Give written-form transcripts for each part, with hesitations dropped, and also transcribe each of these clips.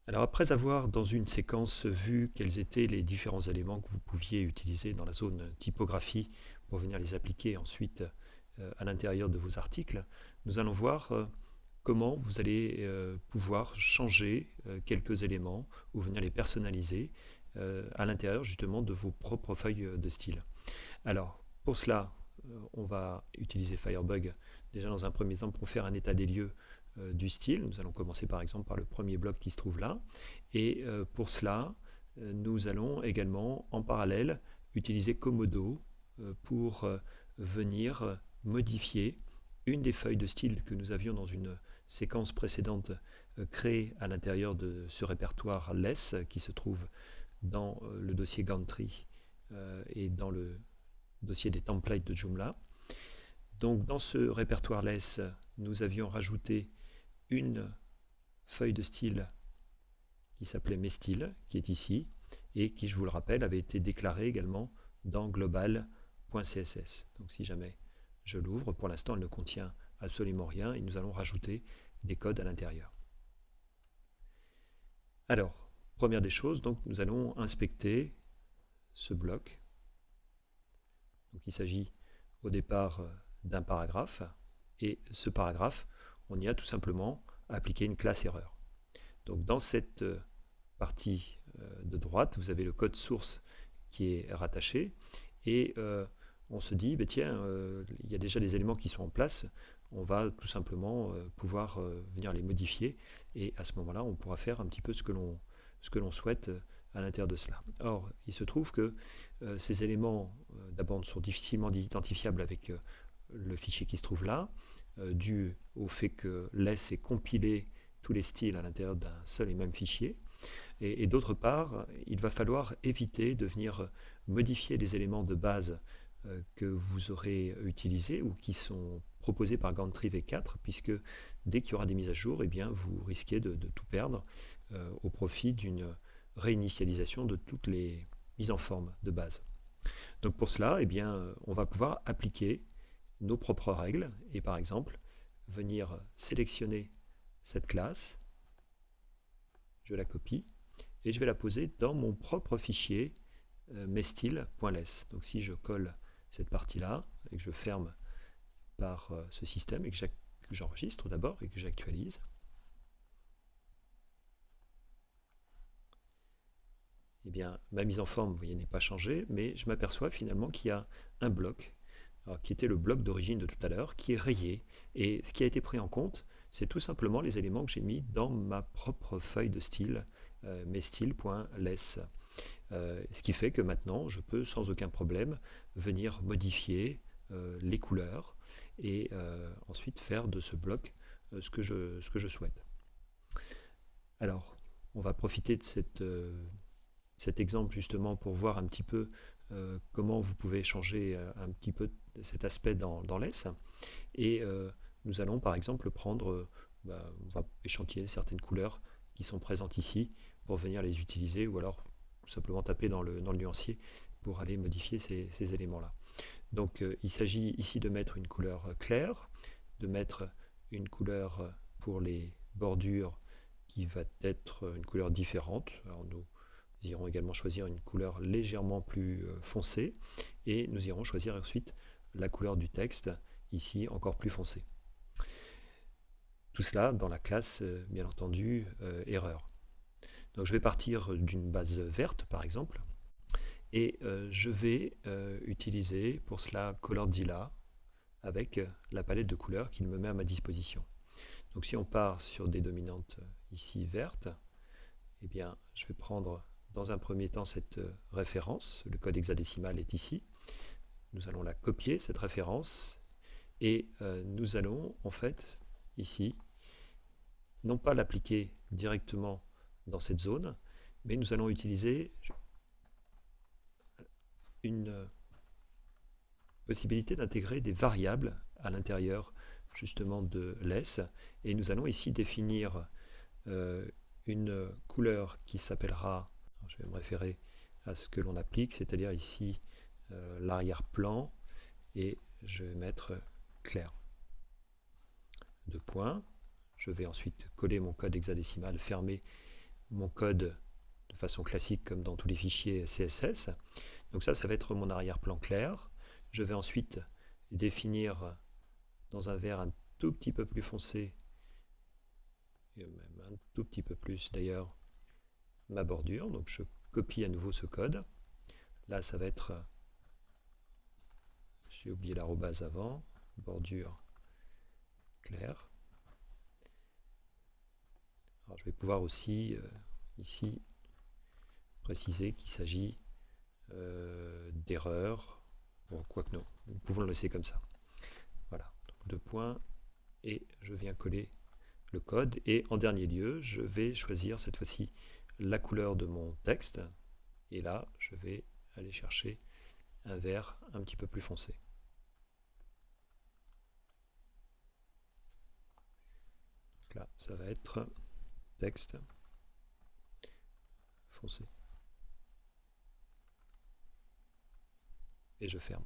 Alors après avoir dans une séquence vu quels étaient les différents éléments que vous pouviez utiliser dans la zone typographie pour venir les appliquer ensuite à l'intérieur de vos articles, nous allons voir comment vous allez pouvoir changer quelques éléments ou venir les personnaliser à l'intérieur justement de vos propres feuilles de style. Alors pour cela, on va utiliser Firebug déjà dans un premier temps pour faire un état des lieux du style. Nous allons commencer par exemple par le premier bloc qui se trouve là. Et pour cela, nous allons également en parallèle utiliser Komodo pour venir modifier une des feuilles de style que nous avions dans une séquence précédente créée à l'intérieur de ce répertoire less qui se trouve dans le dossier Gantry et dans le dossier des templates de Joomla. Donc dans ce répertoire less, nous avions rajouté une feuille de style qui s'appelait mes styles, qui est ici, et qui, je vous le rappelle, avait été déclarée également dans global.css. Donc si jamais je l'ouvre, pour l'instant elle ne contient absolument rien, et nous allons rajouter des codes à l'intérieur. Alors, première des choses, donc nous allons inspecter ce bloc. Donc il s'agit au départ d'un paragraphe, et ce paragraphe, on y a tout simplement appliqué une classe erreur. Donc dans cette partie de droite, vous avez le code source qui est rattaché, et on se dit, tiens, il y a déjà des éléments qui sont en place, on va tout simplement pouvoir venir les modifier, et à ce moment-là, on pourra faire un petit peu ce que l'on souhaite à l'intérieur de cela. Or, il se trouve que ces éléments, d'abord, sont difficilement identifiables avec le fichier qui se trouve là, dû au fait que less est compilé tous les styles à l'intérieur d'un seul et même fichier. Et d'autre part, il va falloir éviter de venir modifier les éléments de base que vous aurez utilisés ou qui sont proposés par Gantry V4, puisque dès qu'il y aura des mises à jour, eh bien, vous risquez de tout perdre au profit d'une réinitialisation de toutes les mises en forme de base. Donc pour cela, eh bien, on va pouvoir appliquer nos propres règles et par exemple venir sélectionner cette classe, je la copie et je vais la poser dans mon propre fichier messtyles.less. Donc si je colle cette partie-là et que je ferme par ce système et que j'enregistre d'abord et que j'actualise, eh bien, ma mise en forme, vous voyez, n'est pas changée, mais je m'aperçois finalement qu'il y a un bloc, alors, qui était le bloc d'origine de tout à l'heure, qui est rayé. Et ce qui a été pris en compte, c'est tout simplement les éléments que j'ai mis dans ma propre feuille de style, messtyles.less. Ce qui fait que maintenant, je peux sans aucun problème venir modifier les couleurs et ensuite faire de ce bloc ce que je souhaite. Alors, on va profiter de cet exemple justement pour voir un petit peu comment vous pouvez changer un petit peu cet aspect dans less. Et nous allons par exemple prendre, on va échantillonner certaines couleurs qui sont présentes ici pour venir les utiliser, ou alors tout simplement taper dans le nuancier pour aller modifier ces éléments-là. Donc il s'agit ici de mettre une couleur claire, de mettre une couleur pour les bordures qui va être une couleur différente. Alors nous irons également choisir une couleur légèrement plus foncée et nous irons choisir ensuite la couleur du texte, ici encore plus foncée. Tout cela dans la classe, bien entendu, erreur. Donc je vais partir d'une base verte par exemple et je vais utiliser pour cela ColorZilla avec la palette de couleurs qu'il me met à ma disposition. Donc si on part sur des dominantes ici vertes, eh bien je vais prendre dans un premier temps cette référence, le code hexadécimal est ici, nous allons la copier cette référence et nous allons en fait ici non pas l'appliquer directement dans cette zone, mais nous allons utiliser une possibilité d'intégrer des variables à l'intérieur justement de less, et nous allons ici définir une couleur qui s'appellera, je vais me référer à ce que l'on applique, c'est-à-dire ici l'arrière-plan, et je vais mettre clair. Deux points. Je vais ensuite coller mon code hexadécimal, fermer mon code de façon classique comme dans tous les fichiers CSS. Donc ça va être mon arrière-plan clair. Je vais ensuite définir dans un vert un tout petit peu plus foncé, et même un tout petit peu plus d'ailleurs, ma bordure. Donc je copie à nouveau ce code. Là, ça va être, j'ai oublié l'arrobase avant, bordure claire. Alors, je vais pouvoir aussi, ici, préciser qu'il s'agit d'erreurs. Bon, quoique non, nous pouvons le laisser comme ça. Voilà, donc 2 points, et je viens coller le code. Et en dernier lieu, je vais choisir cette fois-ci la couleur de mon texte. Et là, je vais aller chercher un vert un petit peu plus foncé. Donc là, ça va être texte foncé. Et je ferme.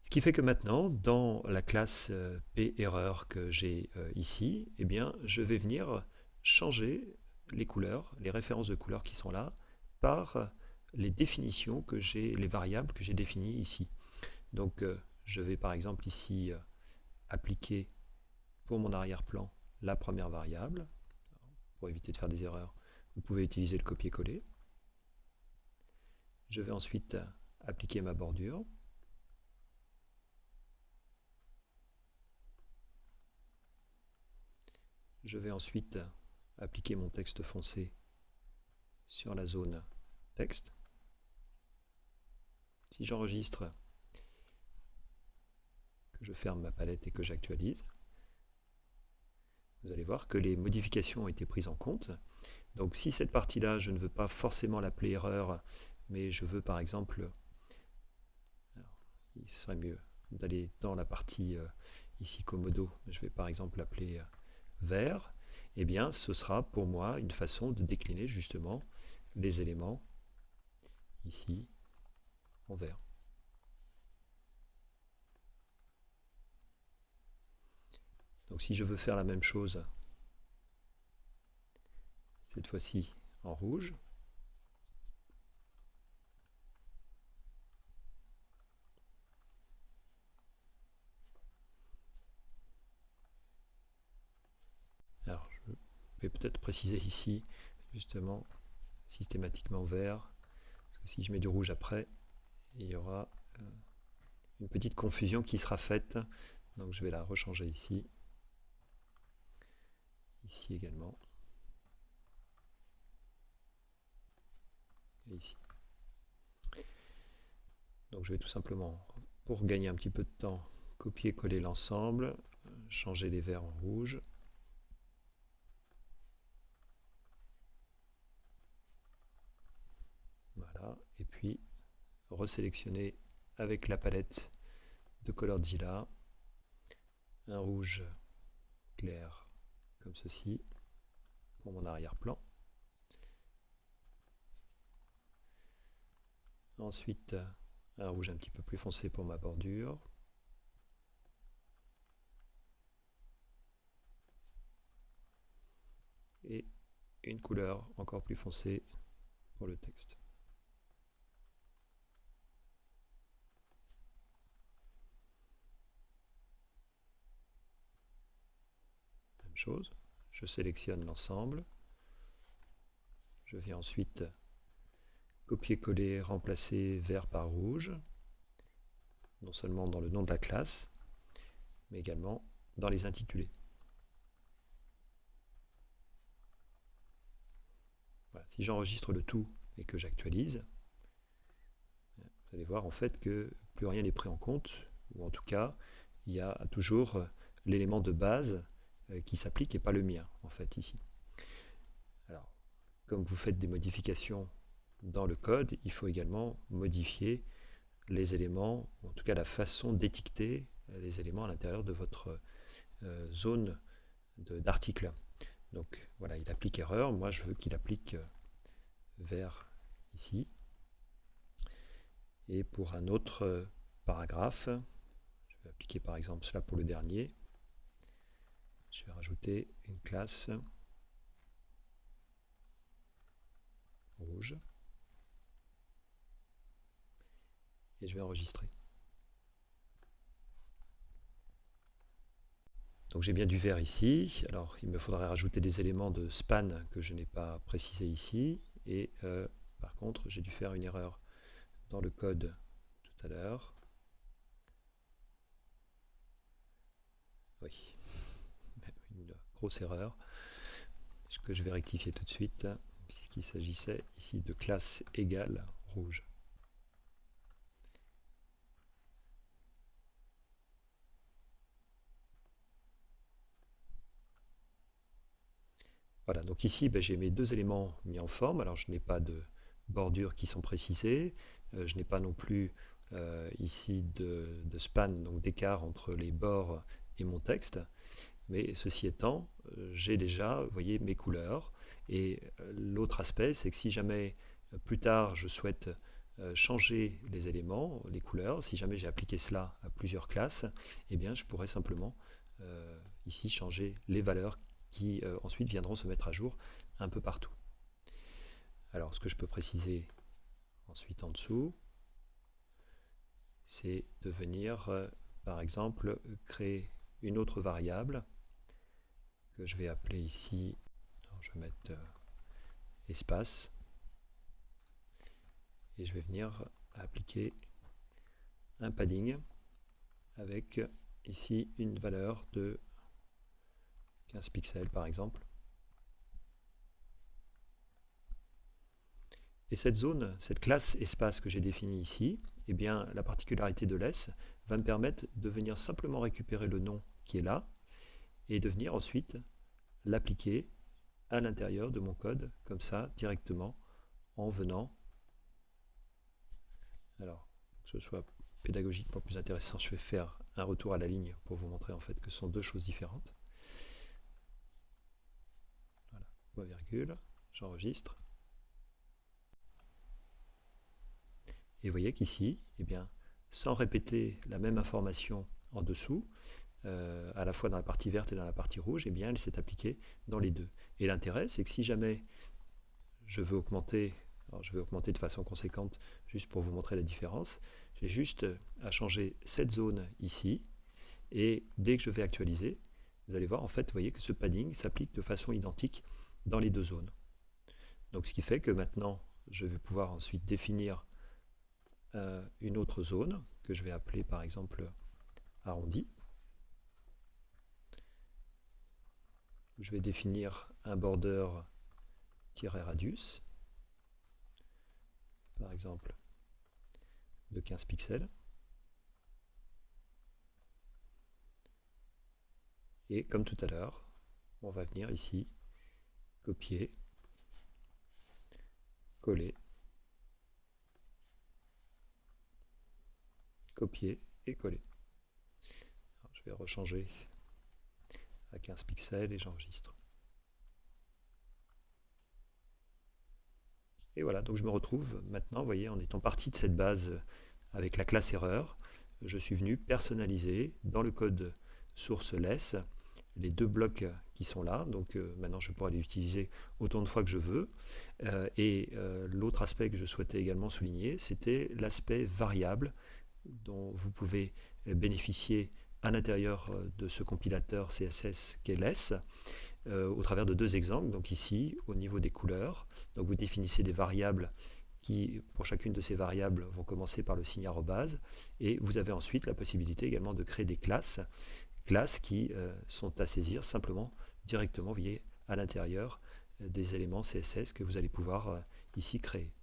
Ce qui fait que maintenant, dans la classe p-erreur que j'ai ici, eh bien, je vais venir changer les couleurs, les références de couleurs qui sont là, par les définitions que j'ai, les variables que j'ai définies ici. Donc, je vais par exemple ici appliquer pour mon arrière-plan la première variable. Pour éviter de faire des erreurs, vous pouvez utiliser le copier-coller. Je vais ensuite appliquer ma bordure. Je vais ensuite appliquer mon texte foncé sur la zone texte. Si j'enregistre, que je ferme ma palette et que j'actualise, vous allez voir que les modifications ont été prises en compte. Donc si cette partie-là, je ne veux pas forcément l'appeler erreur, mais je veux par exemple, alors, il serait mieux d'aller dans la partie ici Komodo, je vais par exemple l'appeler vert, eh bien ce sera pour moi une façon de décliner justement les éléments ici en vert. Donc si je veux faire la même chose, cette fois-ci en rouge, alors je vais peut-être préciser ici justement systématiquement vert, parce que si je mets du rouge après, il y aura une petite confusion qui sera faite, donc je vais la rechanger ici, ici également, et ici. Donc je vais tout simplement, pour gagner un petit peu de temps, copier-coller l'ensemble, changer les verts en rouge. Voilà, et puis resélectionner avec la palette de ColorZilla un rouge clair comme ceci pour mon arrière-plan. Ensuite, un rouge un petit peu plus foncé pour ma bordure. Et une couleur encore plus foncée pour le texte. Même chose, je sélectionne l'ensemble. Je viens ensuite copier-coller, remplacer vert par rouge, non seulement dans le nom de la classe, mais également dans les intitulés. Voilà, si j'enregistre le tout et que j'actualise, vous allez voir en fait que plus rien n'est pris en compte, ou en tout cas, il y a toujours l'élément de base qui s'applique et pas le mien, en fait, ici. Alors, comme vous faites des modifications dans le code, il faut également modifier les éléments, ou en tout cas la façon d'étiqueter les éléments à l'intérieur de votre zone d'article. Donc voilà, il applique erreur, moi je veux qu'il applique vert ici. Et pour un autre paragraphe, je vais appliquer par exemple cela pour le dernier, je vais rajouter une classe rouge. Et je vais enregistrer. Donc j'ai bien du vert ici. Alors il me faudrait rajouter des éléments de span que je n'ai pas précisé ici. Et par contre, j'ai dû faire une erreur dans le code tout à l'heure. Oui, une grosse erreur que je vais rectifier tout de suite, puisqu'il s'agissait ici de classe égale rouge. Voilà, donc ici j'ai mes deux éléments mis en forme. Alors je n'ai pas de bordures qui sont précisées, je n'ai pas non plus ici de span, donc d'écart entre les bords et mon texte. Mais ceci étant, j'ai déjà, vous voyez, mes couleurs. Et l'autre aspect, c'est que si jamais plus tard je souhaite changer les éléments, les couleurs, si jamais j'ai appliqué cela à plusieurs classes, eh bien je pourrais simplement ici changer les valeurs qui ensuite viendront se mettre à jour un peu partout. Alors ce que je peux préciser ensuite en dessous, c'est de venir par exemple créer une autre variable que je vais appeler ici, alors je vais mettre espace, et je vais venir appliquer un padding avec ici une valeur de 15 pixels par exemple. Et cette zone, cette classe espace que j'ai définie ici, eh bien, la particularité de less va me permettre de venir simplement récupérer le nom qui est là et de venir ensuite l'appliquer à l'intérieur de mon code, comme ça, directement, en venant. Alors, pour que ce soit pédagogiquement plus intéressant, je vais faire un retour à la ligne pour vous montrer en fait que ce sont deux choses différentes. Voilà, point virgule, j'enregistre. Et vous voyez qu'ici, eh bien, sans répéter la même information en dessous, à la fois dans la partie verte et dans la partie rouge, eh bien, elle s'est appliquée dans les deux. Et l'intérêt, c'est que si jamais je veux augmenter, alors je vais augmenter de façon conséquente, juste pour vous montrer la différence, j'ai juste à changer cette zone ici, et dès que je vais actualiser, vous allez voir, en fait, vous voyez que ce padding s'applique de façon identique dans les deux zones. Donc, ce qui fait que maintenant, je vais pouvoir ensuite définir une autre zone que je vais appeler par exemple arrondi. Je vais définir un border radius, par exemple de 15 pixels. Et comme tout à l'heure, on va venir ici copier, coller, copier et coller. Alors, je vais rechanger à 15 pixels et j'enregistre. Et voilà, donc je me retrouve maintenant, vous voyez, en étant parti de cette base avec la classe erreur, je suis venu personnaliser dans le code source less les deux blocs qui sont là. Donc maintenant je pourrais les utiliser autant de fois que je veux. L'autre aspect que je souhaitais également souligner, c'était l'aspect variable dont vous pouvez bénéficier à l'intérieur de ce compilateur CSS qu'est less, au travers de deux exemples. Donc ici, au niveau des couleurs, donc vous définissez des variables qui, pour chacune de ces variables, vont commencer par le signe arrobase, et vous avez ensuite la possibilité également de créer des classes qui sont à saisir simplement directement, vous voyez, à l'intérieur des éléments CSS que vous allez pouvoir ici créer.